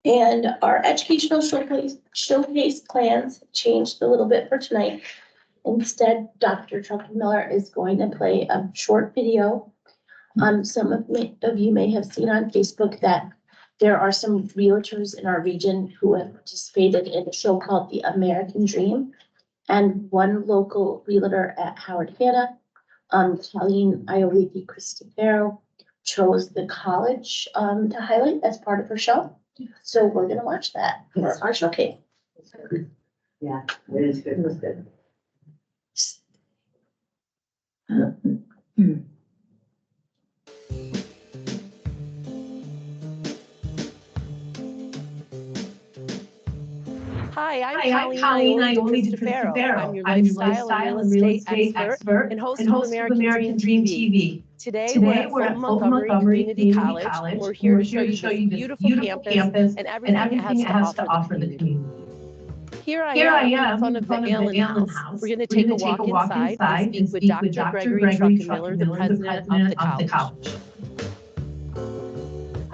And our educational showcase plans changed a little bit for tonight. Instead, Dr. Trustees is going to play a short video. Some of you may have seen on Facebook that there are some realtors in our region who have participated in a show called The American Dream. And one local realtor at Howard Hanna, Colleen Iowiki Cristofero, chose the college to highlight as part of her show. So we're gonna watch that. It's our showcase. Yeah, it is good. It was good. Hi, I'm Colleen Iowiki Cristofero. I'm your lifestyle and real estate expert and host of American Dream TV. Today we're at Fulton-Montgomery Community College. We're here to show you this beautiful campus and everything it has to offer the community. Here I am in front of the Allen House. We're going to take a walk inside and speak with Dr. Gregory Trustees, the president of the college.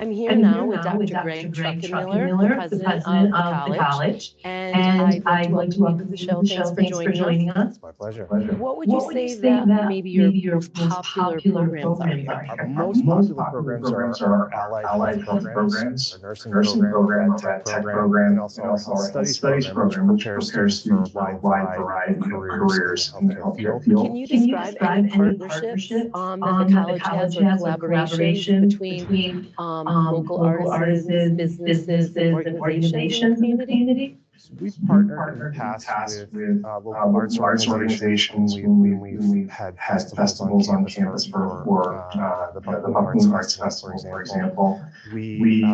I'm here now with Dr. Greg Trustees, the president of the college, and I'd like to welcome you to the show. Thanks for joining us. It's my pleasure. What would you say that maybe your most popular programs are here? Our most popular programs are our allied health programs, our nursing program, our tech program, and also our health studies program, which prepares students for a wide variety of careers in the healthcare field. Can you describe any partnerships that the college has or collaboration between local artists, businesses, and organizations in the community? We've partnered in the past with local arts organizations when we've had festivals on campus for the Buckley Arts Festival, for example. We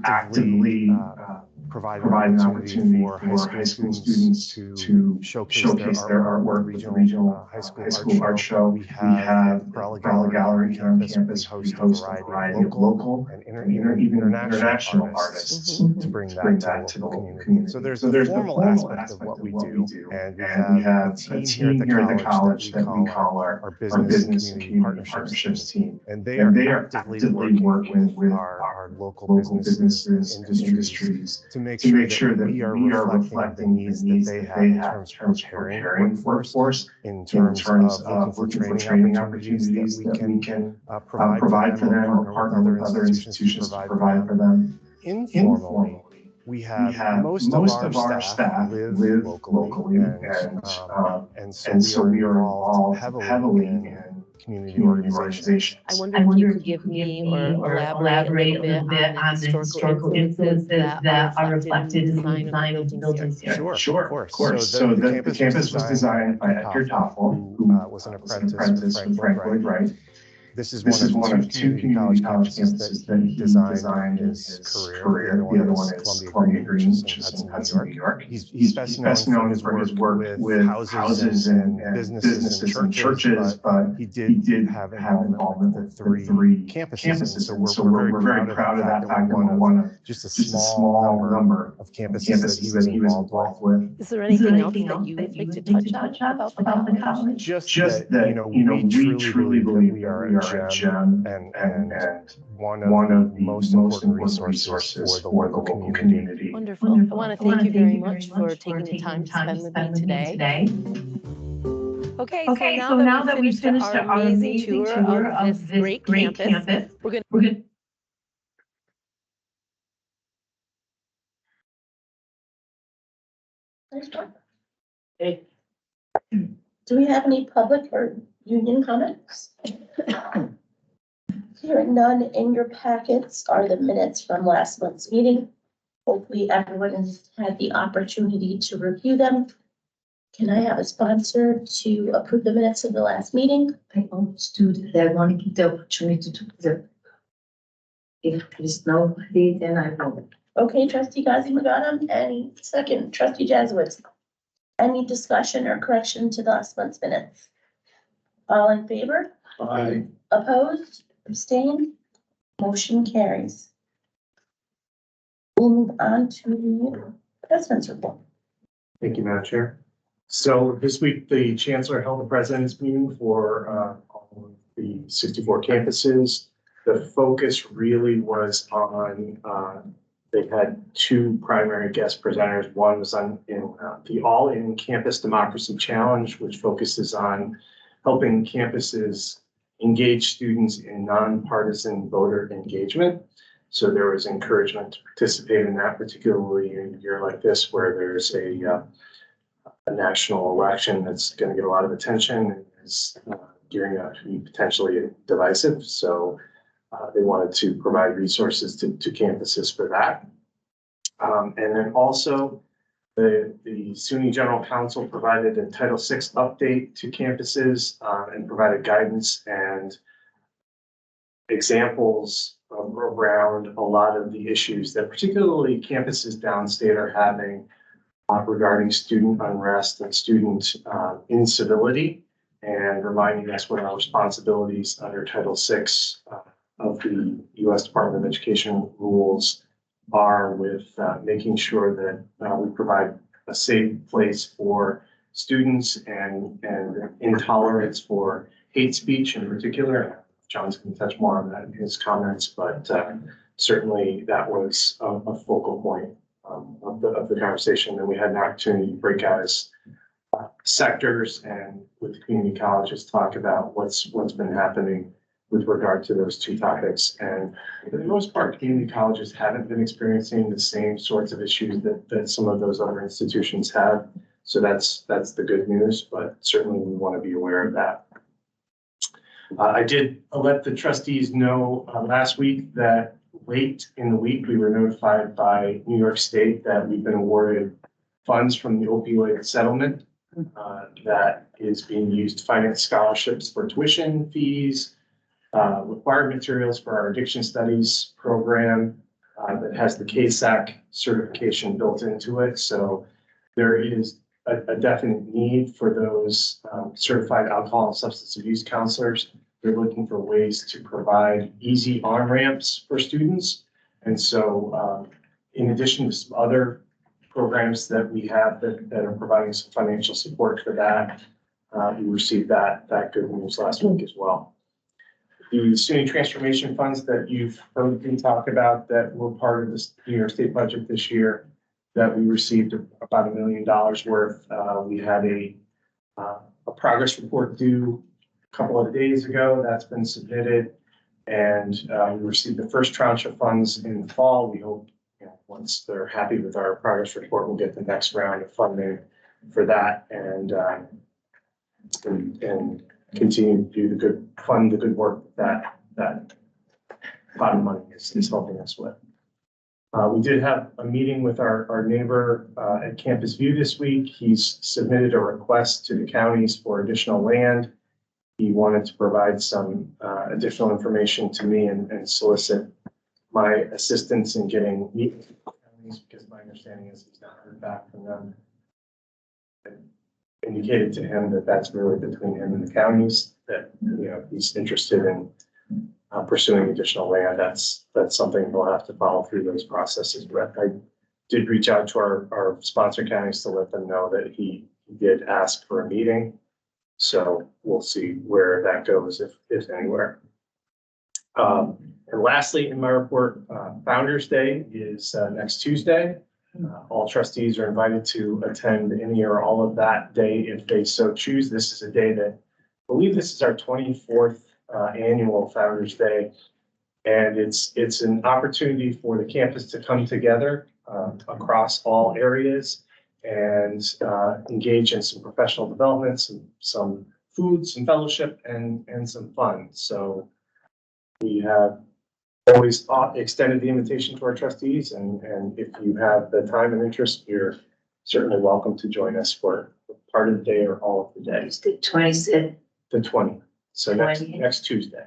actively provide an opportunity for high school students to showcase their artwork with the regional high school art show. We have Prala Gallery here on campus. We host a variety of local and even international artists to bring that to the local community. So there's the formal aspect of what we do, and we have a team here at the college that we call our business and community partnerships team. And they are actively working with our local businesses and industries to make sure that we are reflecting the needs that they have in terms of preparing workforce, in terms of looking for training opportunities that we can provide for them or partner with other institutions to provide for them. Informally, we have most of our staff live locally, and so we are involved heavily in community organization. I wonder if you could give me or elaborate a little bit on the historical influences that are reflected in the design of the buildings here. Sure, of course. So the campus was designed by Edgar Toffel, who was an apprentice with Frank Lloyd Wright. This is one of two community college campuses that he designed in his career. The other one is Columbia Green, which is in Hudson, New York. He's best known for his work with houses and businesses and churches, but he did have involvement with three campuses. So we're very proud of that fact. One of just a small number of campuses that he was involved with. Is there anything else that you would like to touch on about the college? Just that, we truly believe we are a gem and one of the most important resources for the local community. Wonderful. I want to thank you very much for taking the time to spend with me today. Okay, so now that we've finished our amazing tour of this great campus, we're going Hey. Do we have any public or union comments? Hearing none, in your packets are the minutes from last month's meeting. Hopefully everyone has had the opportunity to review them. Can I have a sponsor to approve the minutes of the last meeting? I understood that I want to give the opportunity to observe. If there is nobody, then I will. Okay, trustee Gazi-Magadam, any second, trustee Jazzowitz. Any discussion or correction to the last month's minutes? All in favor? Aye. Opposed? Abstained? Motion carries. We'll move on to the president's report. Thank you, Madam Chair. So this week, the Chancellor held a president's meeting for all of the 64 campuses. The focus really was on, they had two primary guest presenters. One was on the All-In Campus Democracy Challenge, which focuses on helping campuses engage students in nonpartisan voter engagement. So there was encouragement to participate in that, particularly in a year like this, where there's a national election that's going to get a lot of attention and is gearing up to be potentially divisive. So they wanted to provide resources to campuses for that. And then also the SUNY General Counsel provided a Title VI update to campuses and provided guidance and examples around a lot of the issues that particularly campuses downstate are having regarding student unrest and student incivility, and reminding us what our responsibilities under Title VI of the U.S. Department of Education rules are with making sure that we provide a safe place for students and intolerance for hate speech in particular. John's going to touch more on that in his comments, but certainly that was a focal point of the conversation. And we had an opportunity to break out as sectors and with community colleges talk about what's been happening with regard to those two topics. And for the most part, community colleges haven't been experiencing the same sorts of issues that some of those other institutions have. So that's the good news, but certainly we want to be aware of that. I did let the trustees know last week that late in the week, we were notified by New York State that we've been awarded funds from the opioid settlement that is being used to finance scholarships for tuition fees, required materials for our addiction studies program that has the KSAC certification built into it. So there is a definite need for those certified alcohol and substance abuse counselors. They're looking for ways to provide easy on-ramps for students. And so in addition to some other programs that we have that are providing some financial support for that, we received that good news last week as well. The SUNY transformation funds that you've heard me talk about that were part of this New York State budget this year, that we received about $1 million worth. We had a progress report due a couple of days ago. That's been submitted, and we received the first tranche of funds in the fall. We hope, once they're happy with our progress report, we'll get the next round of funding for that, and continue to do fund the good work that pot of money is helping us with. We did have a meeting with our neighbor at Campus View this week. He's submitted a request to the counties for additional land. He wanted to provide some additional information to me and solicit my assistance in getting meetings with the counties, because my understanding is he's not heard back from them. I indicated to him that that's really between him and the counties, that he's interested in pursuing additional land. That's something we'll have to follow through those processes. But I did reach out to our sponsor counties to let them know that he did ask for a meeting. So we'll see where that goes, if anywhere. And lastly, in my report, Founders Day is next Tuesday. All trustees are invited to attend any or all of that day if they so choose. This is a day that, I believe this is our 24th annual Founders Day. And it's an opportunity for the campus to come together across all areas and engage in some professional development, some food, some fellowship, and some fun. So we have always extended the invitation to our trustees, and if you have the time and interest, you're certainly welcome to join us for part of the day or all of the day. It's the 27th. The 20th, so 20th. next Tuesday.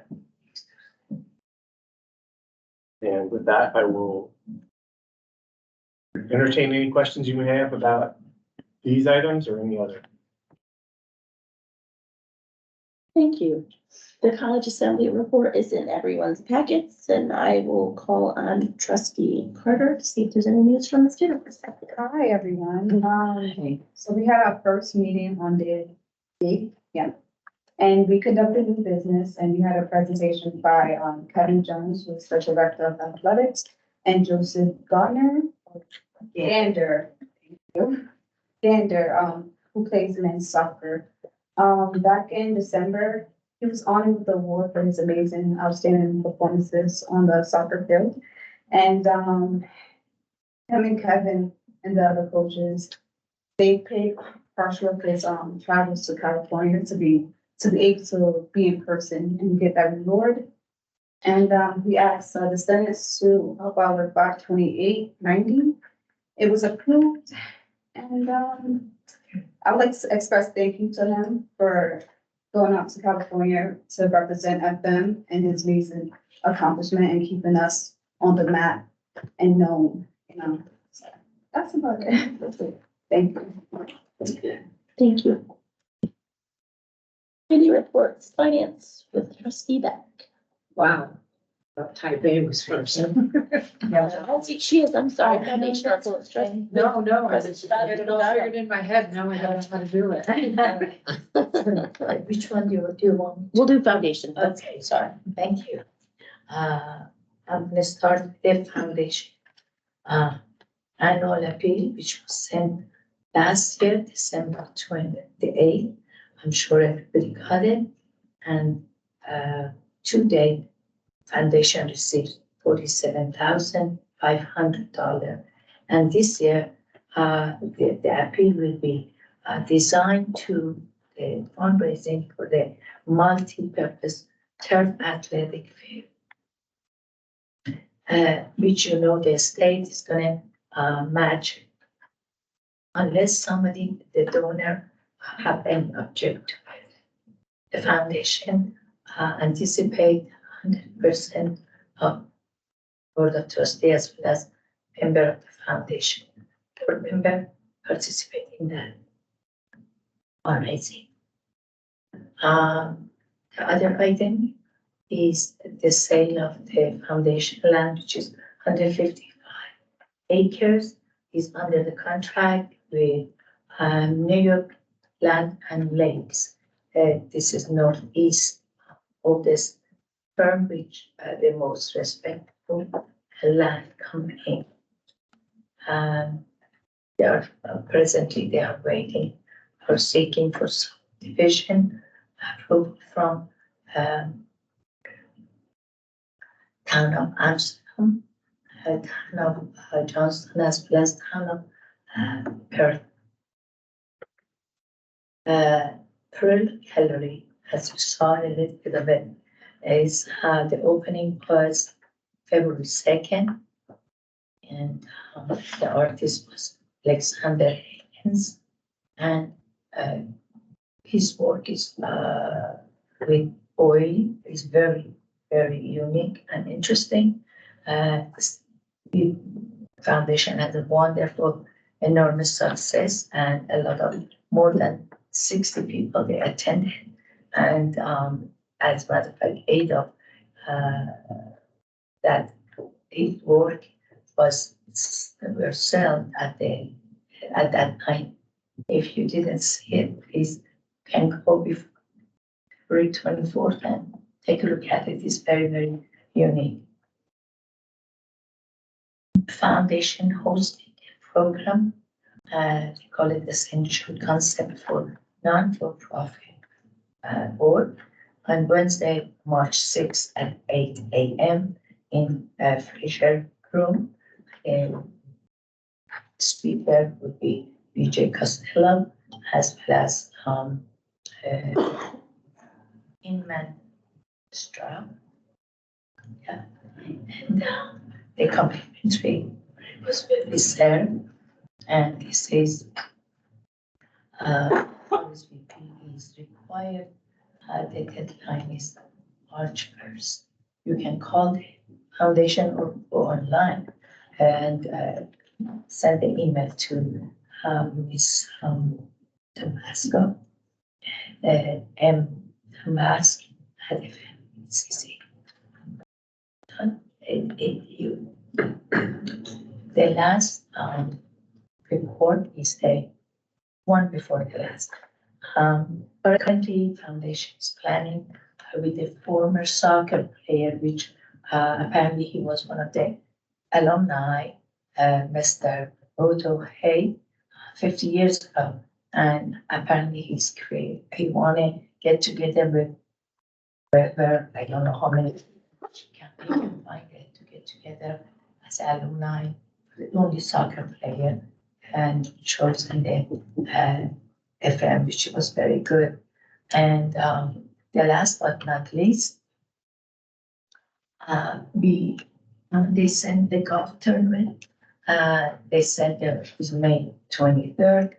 And with that, I will entertain any questions you may have about these items or any other. Thank you. The College Assembly report is in everyone's packets, and I will call on Trustee Carter to see if there's any news from the student perspective. Hi, everyone. So we had our first meeting on the 8th, And we conducted new business and we had a presentation by Kevin Jones, who is the Director of Athletics, and Joseph Gander, who plays men's soccer. Back in December, he was honored with the award for his amazing, outstanding performances on the soccer field. And him and Kevin and the other coaches, they paid partial of his travels to California to be able to be in person and get that reward. And we asked the Senate to help out with Block 2890. It was approved, and I would like to express thank you to him for going out to California to represent FM and his amazing accomplishment and keeping us on the map and known, So that's about it. That's it. Thank you. Thank you. Committee reports, finance with trustee Beck. Wow. Thought Taipei was first. Oh, she is, I'm sorry, foundation excellence trustee. No, I President was Scott, it you all know. figured in my head, now I know how to do it. Which one do you want? We'll do foundation. Okay, Sorry. thank you. I'm gonna start with the foundation. Annual appeal, which was sent last year, December 28th. I'm sure everybody got it. And to date, foundation received $47,500. And this year, the appeal will be designed to the fundraising for the multi-purpose turf athletic field. Which the state is gonna match unless somebody, the donor, have any object to it. The foundation anticipate 100% of board of trustees as well as member of the foundation. Board member participate in that fundraising. The other item is the sale of the foundation land, which is 155 acres, is under the contract with New York Land and Lakes. This is northeast of this firm, which the most respectable land company. They are presently waiting for seeking for subdivision approval from town of Amsterdam, town of Johnston, as well as town of Perth. Pearl Gallery, as you saw a little bit of it, is the opening was February 2nd, and the artist was Alexander Higgins, and his work is with oil, is very, very unique and interesting. The foundation has a wonderful, enormous success, and a lot of more than 60 people they attended, and as a matter of fact, 8 of that 8 work were sold at that time. If you didn't see it, please can go before February 24th and take a look at it. It's very, very unique. Foundation hosting a program. They call it Essential Concept for Non-for-Profit Board on Wednesday, March 6th at 8 a.m. in Fraser Room. Speaker would be BJ Costello, as well as Inman Straub. Yeah. And the complimentary was really served, and this is RSVP is required. The deadline is March 1st. You can call the foundation or go online and send the email to Ms. Tabasco, M. Tabasco at FMCC. The last report is the one before the last. Our country foundation is planning with a former soccer player, which apparently he was one of the alumni, Mr. Otto Hay, 50 years ago. And apparently he want to get together with, where I don't know how many can find it to get together as alumni, the only soccer player, and chosen the FM, which was very good. And the last but not least, they sent the golf tournament. They said that it was May 23rd.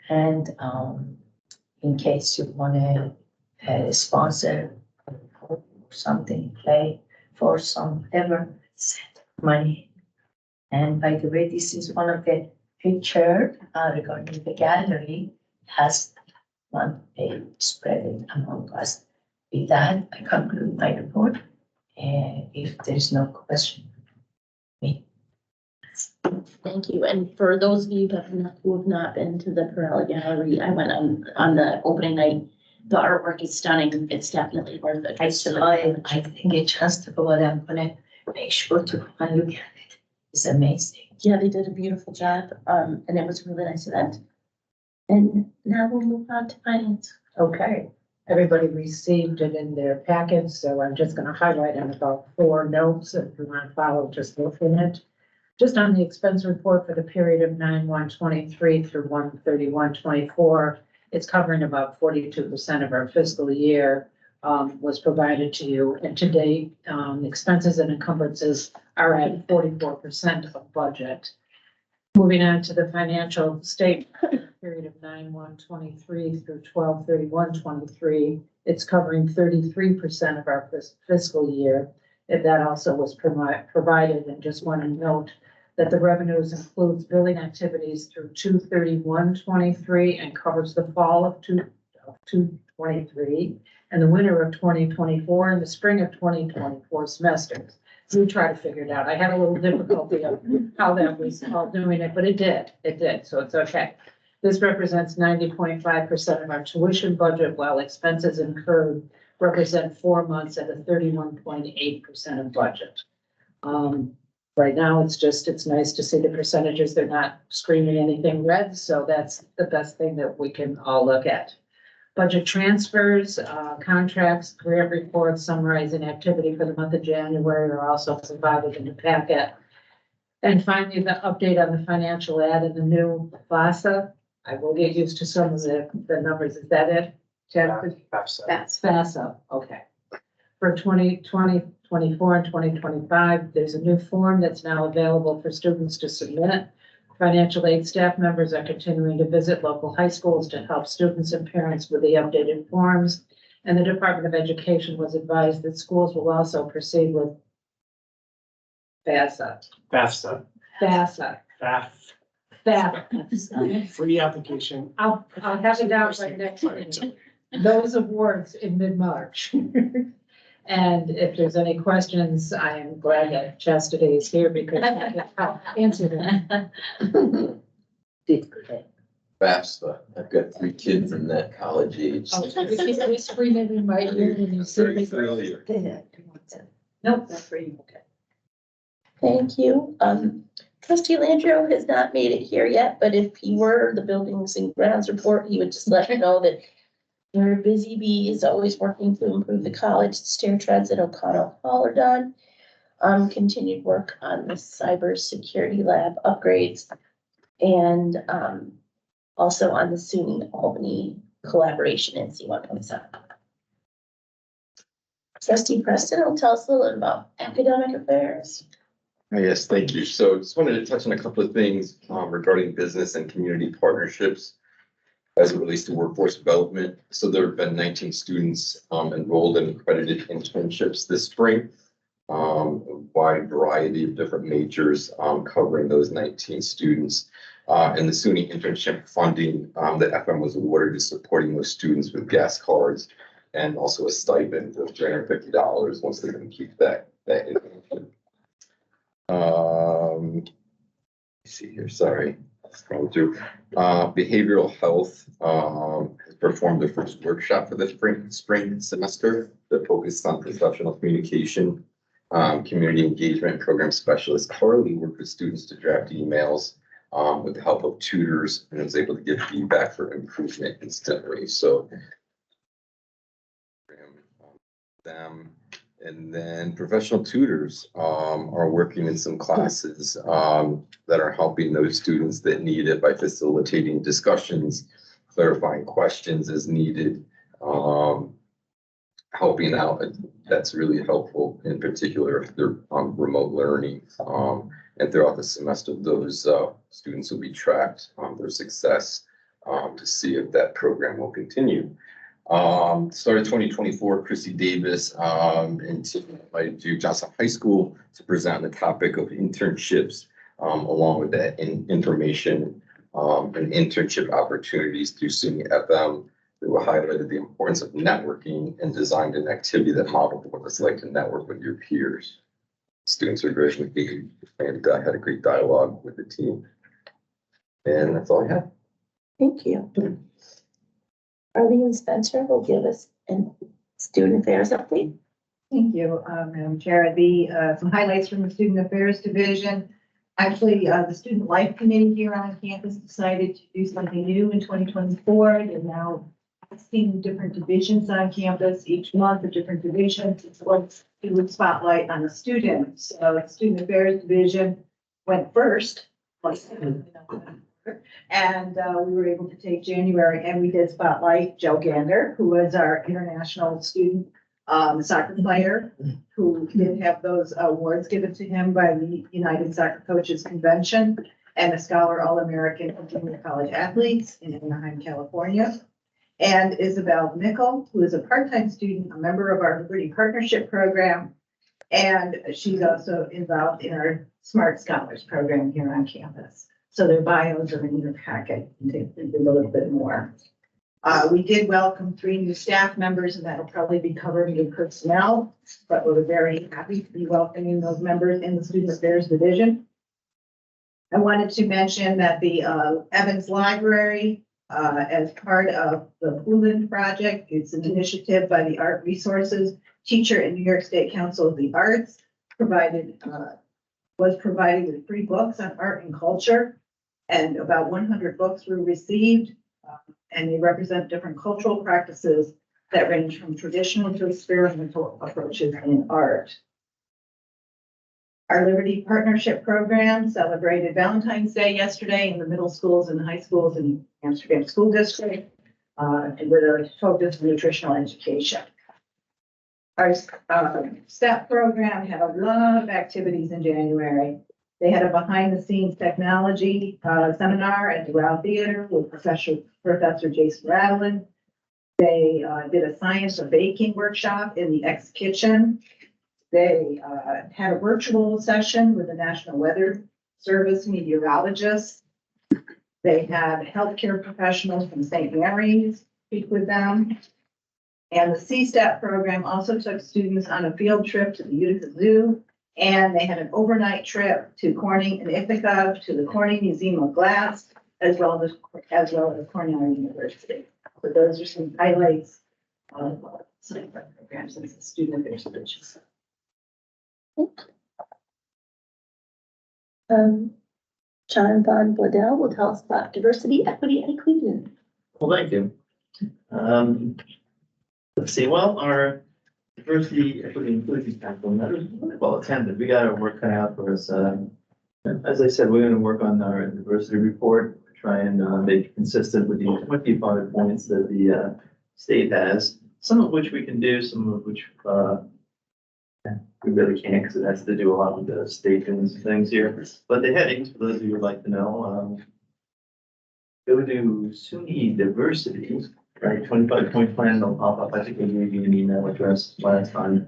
And in case you want to sponsor or something, play for some ever, send money. And by the way, this is one of the picture regarding the gallery has one page spreading among us. With that, I conclude my report. And if there's no question, me. Thank you. And for those of you who have not been to the Perella Gallery, I went on the opening night. The artwork is stunning. It's definitely worth it. I saw it. I think it's just about. I'm gonna make sure to go and look at it. It's amazing. Yeah, they did a beautiful job. And it was a really nice event. And now we'll move on to finance. Okay, everybody received it in their packets, so I'm just gonna highlight in about 4 notes if you want to follow, just look in it. Just on the expense report for the period of 9/1/23 through 1/31/24, it's covering about 42% of our fiscal year, was provided to you. And to date, expenses and encumbrances are at 44% of budget. Moving on to the financial statement, period of 9/1/23 through 12/31/23, it's covering 33% of our fiscal year. If that also was provided, and just want to note that the revenues includes billing activities through 2/31/23 and covers the fall of 2023 and the winter of 2024 and the spring of 2024 semesters. We try to figure it out. I had a little difficulty of how that was all doing it, but it did, so it's okay. This represents 90.5% of our tuition budget, while expenses incurred represent 4 months at a 31.8% of budget. Right now, it's nice to see the percentages. They're not screaming anything red, so that's the best thing that we can all look at. Budget transfers, contracts, grant reports summarizing activity for the month of January are also provided in the packet. And finally, the update on the financial ad and the new FAFSA. I will get used to some of the numbers. Is that it? That's FAFSA, okay. For 2020, 24 and 2025, there's a new form that's now available for students to submit. Financial aid staff members are continuing to visit local high schools to help students and parents with the updated forms. And the Department of Education was advised that schools will also proceed with FAFSA. Free application. I'll have it down right next week. Those awards in mid-March. And if there's any questions, I am glad that Chastity is here because I can help answer them. FAFSA. I've got 3 kids in that college age. Oh, we scream it in my ear when you say Very it. familiar. Nope, that's for you. Okay. Thank you. Trustee Landrieu has not made it here yet, but if he were, the buildings and grounds report, he would just let you know that your busy bee is always working to improve the college. Stair treads at O'Connell Hall are done. Continued work on the cybersecurity lab upgrades and also on the SUNY Albany collaboration in C1.7. Trustee Preston will tell us a little about academic affairs. Yes, thank you. So just wanted to touch on a couple of things regarding business and community partnerships as it relates to workforce development. So there have been 19 students enrolled in accredited internships this spring, a wide variety of different majors covering those 19 students. And the SUNY internship funding that FM was awarded is supporting those students with gas cards and also a stipend of $350 once they complete that internship. Let's see here, sorry. Scroll through. Behavioral health has performed the first workshop for the spring semester that focused on professional communication, community engagement. Program specialist Carly worked with students to draft emails with the help of tutors and was able to give feedback for improvement instantly. So them. And then professional tutors are working in some classes that are helping those students that need it by facilitating discussions, clarifying questions as needed, helping out. That's really helpful, in particular if they're on remote learning. And throughout the semester, those students will be tracked on their success to see if that program will continue. Started 2024, Chrissy Davis invited to Johnson High School to present on the topic of internships, along with that information and internship opportunities through SUNY FM. They were highlighted the importance of networking and designed an activity that modeled what it's like to network with your peers. Students are very engaged and had a great dialogue with the team. And that's all I have. Thank you. Arlene Spencer will give us a student affairs update. Thank you, Madam Chair. Some highlights from the Student Affairs Division. Actually, the Student Life Committee here on campus decided to do something new in 2024. They're now asking different divisions on campus each month, a different division to do a spotlight on a student. So the Student Affairs Division went first. And we were able to take January and we did spotlight Joe Gander, who was our international student soccer player, who did have those awards given to him by the United Soccer Coaches Convention, and a Scholar All-American for Junior College Athletes in Anaheim, California. And Isabel Mickle, who is a part-time student, a member of our Liberty Partnership Program, and she's also involved in our Smart Scholars program here on campus. So their bios are in your packet and take a little bit more. We did welcome 3 new staff members, and that'll probably be covered in personnel, but we're very happy to be welcoming those members in the Student Affairs Division. I wanted to mention that the Evans Library, as part of the Fulton project, it's an initiative by the Art Resources Teacher and New York State Council of the Arts, was provided with free books on art and culture, and about 100 books were received, and they represent different cultural practices that range from traditional to experimental approaches in art. Our Liberty Partnership Program celebrated Valentine's Day yesterday in the middle schools and high schools in Amsterdam School District, and with a focus on nutritional education. Our STEP program had a lot of activities in January. They had a behind-the-scenes technology seminar at the Doral Theater with Professor Jason Radlin. They did a science of baking workshop in the X Kitchen. They had a virtual session with the National Weather Service meteorologists. They had healthcare professionals from St. Mary's speak with them. And the CSTEP program also took students on a field trip to the Utica Zoo, and they had an overnight trip to Corning and Ithaca to the Corning Museum of Glass, as well as Cornell University. So those are some highlights of some of our programs in the Student Affairs Division. John Von Bladell will tell us about diversity, equity, and inclusion. Well, thank you. Let's see, well, our diversity, equity, and inclusion campaign, that was really well attended. We got our work cut out for us. As I said, we're going to work on our diversity report, try and make it consistent with the 25 points that the state has, some of which we can do, some of which we really can't, because it has to do a lot with the state and things here. But the headings, for those of you who would like to know, go to SUNY diversity. Right, 25-point plan, they'll pop up. I think I gave you an email address last time.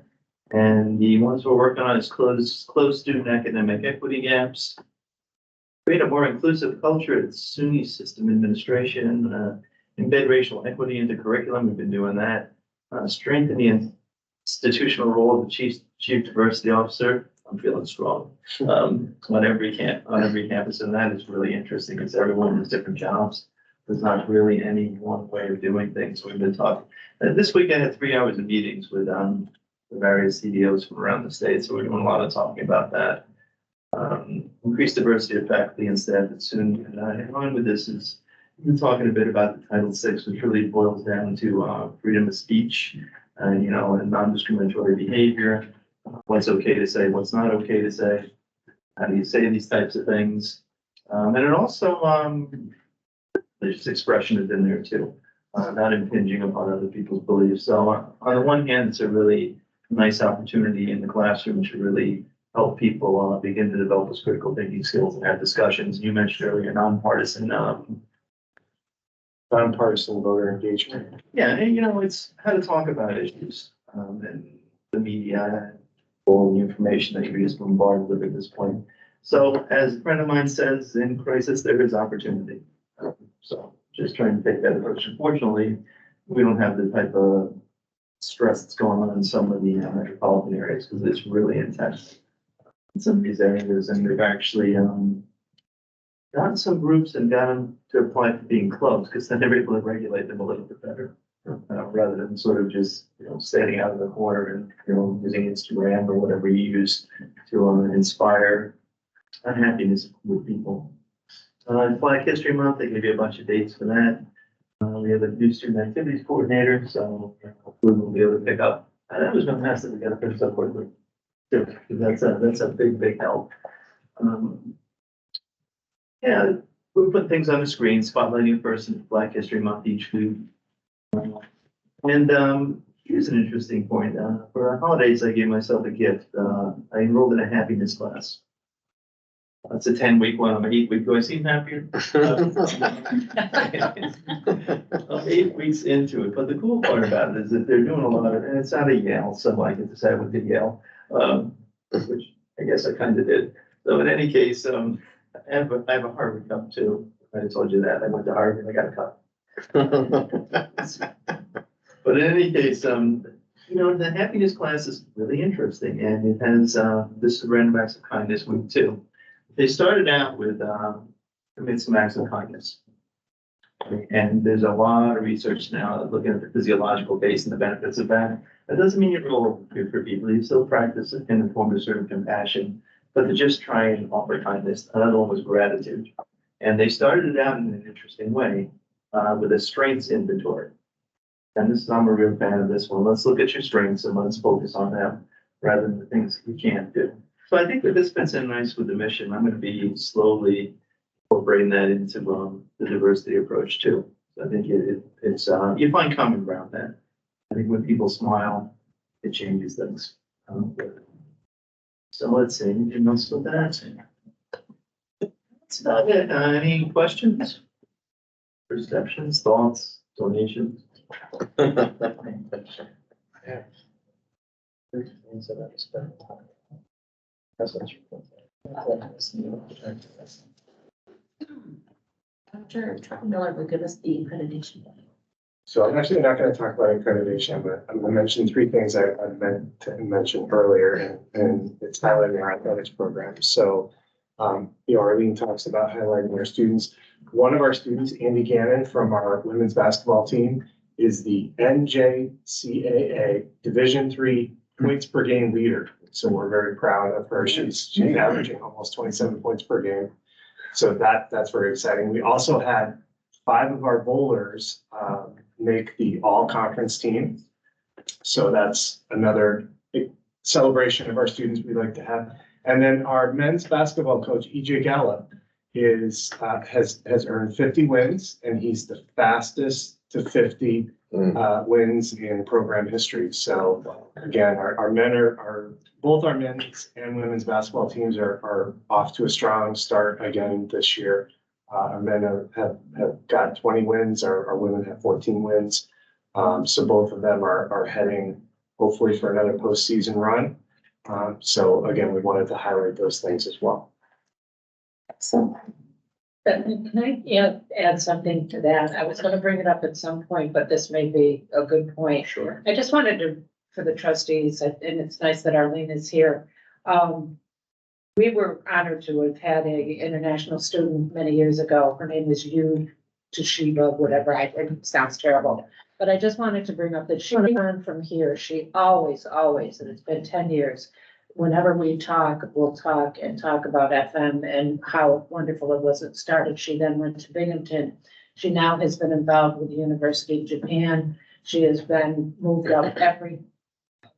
And the ones we're working on is close student academic equity gaps, create a more inclusive culture at SUNY system administration, embed racial equity into curriculum. We've been doing that. Strengthen the institutional role of the chief diversity officer. I'm feeling strong on every campus, and that is really interesting because everyone has different jobs. there's not really any one way of doing things. We've been talking. This week I had 3 hours of meetings with the various CDOs from around the state, so we're doing a lot of talking about that. Increased diversity of faculty and staff at SUNY, and in line with this is we've been talking a bit about the Title VI, which really boils down to freedom of speech, and and non-discriminatory behavior. What's okay to say, what's not okay to say, how do you say these types of things, and it also there's expression is in there too, not impinging upon other people's beliefs. So on the one hand, it's a really nice opportunity in the classroom to really help people begin to develop those critical thinking skills and have discussions. You mentioned earlier nonpartisan voter engagement. yeah, and it's how to talk about issues, and the media, all the information that you're just bombarded with at this point. So as a friend of mine says, in crisis, there is opportunity. So just trying to take that approach. Unfortunately, we don't have the type of stress that's going on in some of the metropolitan areas because it's really intense in some of these areas. And we've actually gotten some groups and got them to apply for being clubs because then they're able to regulate them a little bit better. Rather than sort of just standing out of the corner and using Instagram or whatever you use to inspire unhappiness with people. Black History Month, they give you a bunch of dates for that. We have a new student activities coordinator, so hopefully we'll be able to pick up. That was fantastic. We got to finish up quickly. That's a big help. Yeah, we put things on the screen, spotlighting a person for Black History Month each week. And here's an interesting point. For the holidays, I gave myself a gift. I enrolled in a happiness class. It's a 10-week one. I'm an 8-week. Do I seem happier? I'm 8 weeks into it. But the cool part about it is that they're doing a lot of, and it's out of Yale, so I get to say I went to Yale, which I guess I kind of did. So in any case, I have a Harvard cup too. I told you that. I went to Harvard. I got a cup. But in any case, the happiness class is really interesting, and it has this is Random Acts of Kindness week 2. They started out with commit some acts of kindness, and there's a lot of research now looking at the physiological base and the benefits of that. That doesn't mean you're all good for people. You still practice it in the form of certain compassion, but to just try and offer kindness. Another one was gratitude, and they started it out in an interesting way with a strengths inventory. And I'm a real fan of this one. Let's look at your strengths and let's focus on them rather than the things you can't do. So I think that this fits in nice with the mission. I'm going to be slowly incorporating that into the diversity approach too. So I think it's you find common ground then. I think when people smile, it changes things. So let's see, anything else with that? That's about it. Any questions? Perceptions, thoughts, donations? Dr. Truck Miller will give us the accreditation. So I'm actually not going to talk about accreditation, but I'm going to mention 3 things I meant to mention earlier, and it's highlighting our athletics program. So, Arlene talks about highlighting our students. One of our students, Andy Gannon from our women's basketball team, is the NJCAA Division III points per game leader. So we're very proud of her. She's averaging almost 27 points per game. So that's very exciting. We also had 5 of our bowlers make the all-conference team. So that's another big celebration of our students we like to have. And then our men's basketball coach, EJ Gallup, has earned 50 wins, and he's the fastest to 50 wins in program history. So again, our men are both our men's and women's basketball teams are off to a strong start again this year. Our men have got 20 wins, our women have 14 wins. So both of them are heading hopefully for another postseason run. So again, we wanted to highlight those things as well. So, Can I add something to that? I was going to bring it up at some point, but this may be a good point. Sure. I just wanted to, for the trustees, and it's nice that Arlene is here. We were honored to have had an international student many years ago. Her name is Yoon Toshiba, whatever, it sounds terrible. But I just wanted to bring up that she learned from here, she always, and it's been 10 years. Whenever we talk, we'll talk about FM and how wonderful it was. It started, she then went to Binghamton. She now has been involved with the University of Japan. She has been moved up every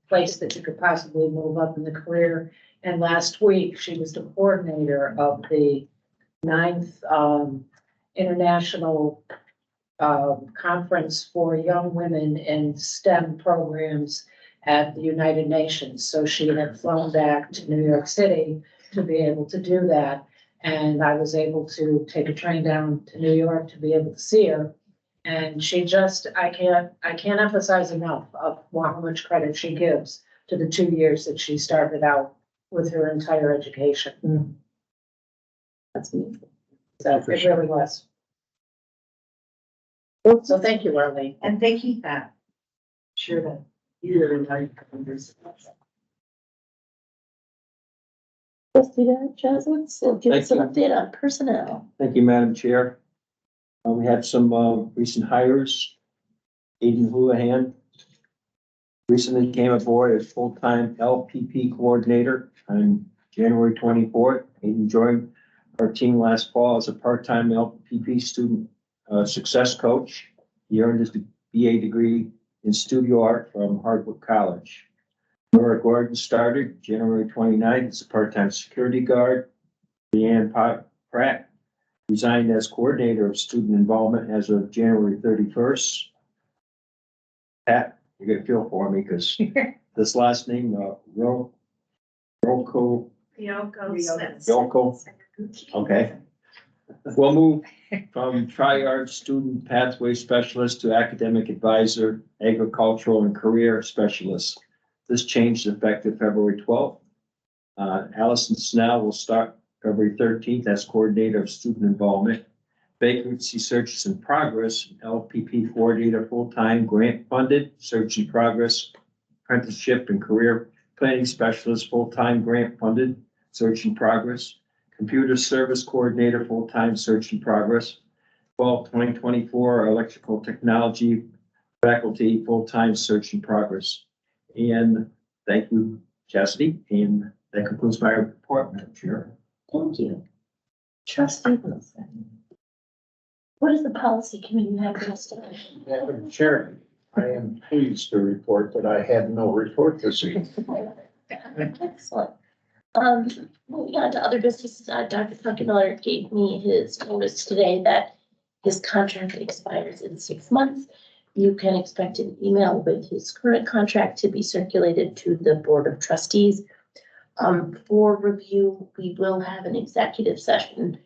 place that you could possibly move up in the career. And last week, she was the coordinator of the 9th International Conference for Young Women in STEM Programs at the United Nations. So she had flown back to New York City to be able to do that. And I was able to take a train down to New York to be able to see her. And she just, I can't emphasize enough of how much credit she gives to the 2 years that she started out with her entire education. That's me. So it really was. So thank you, Arlene. And they keep that. Sure that either in my members. Trustee Jaslowitz, will give us an Thank update on personnel. Thank you, Madam Chair. We had some recent hires. Aiden Houlihan recently came aboard as full-time LPP coordinator on January 24th. Aiden joined our team last fall as a part-time LPP student success coach. He earned his BA degree in studio art from Hardwood College. Nora Gordon started January 29th as a part-time security guard. Leanne Pratt resigned as coordinator of student involvement as of January 31st. Pat, you're gonna feel for me because this last name, Yoko, okay. We'll move from Triad student pathway specialist to academic advisor, agricultural and career specialist. This change is effective February 12th. Allison Snell will start February 13th as coordinator of student involvement. Vacancy search is in progress. LPP coordinator, full-time grant funded, search in progress. Apprenticeship and career planning specialist, full-time grant funded, search in progress. Computer service coordinator, full-time, search in progress. 2024 electrical technology faculty, full-time, search in progress. And thank you, Chastity, and that concludes my report, Madam Chair. Thank you. Trustee Wilson. What does the policy committee have for us today? Madam Chair, I am pleased to report that I had no report this evening. Excellent. Moving on to other businesses, Dr. Fulton-Montgomery gave me his notice today that his contract expires in 6 months. You can expect an email with his current contract to be circulated to the Board of Trustees. For review, we will have an executive session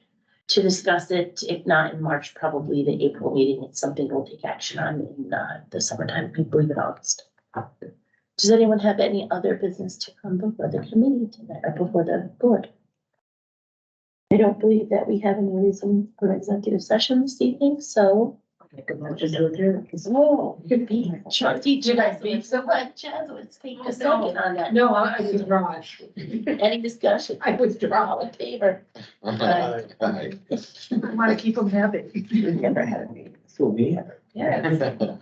to discuss it, if not in March, probably the April meeting. It's something we'll take action on in the summertime, I believe in August. Does anyone have any other business to come before the committee tonight or before the board? I don't believe that we have any reason for executive session this evening, so. Oh, Trustee Jaslowitz, Jaslowitz, take a second on that. No, I withdraw. Any discussion? I withdraw. All in favor? I want to keep them happy. We've never had a meeting. So me. Yes.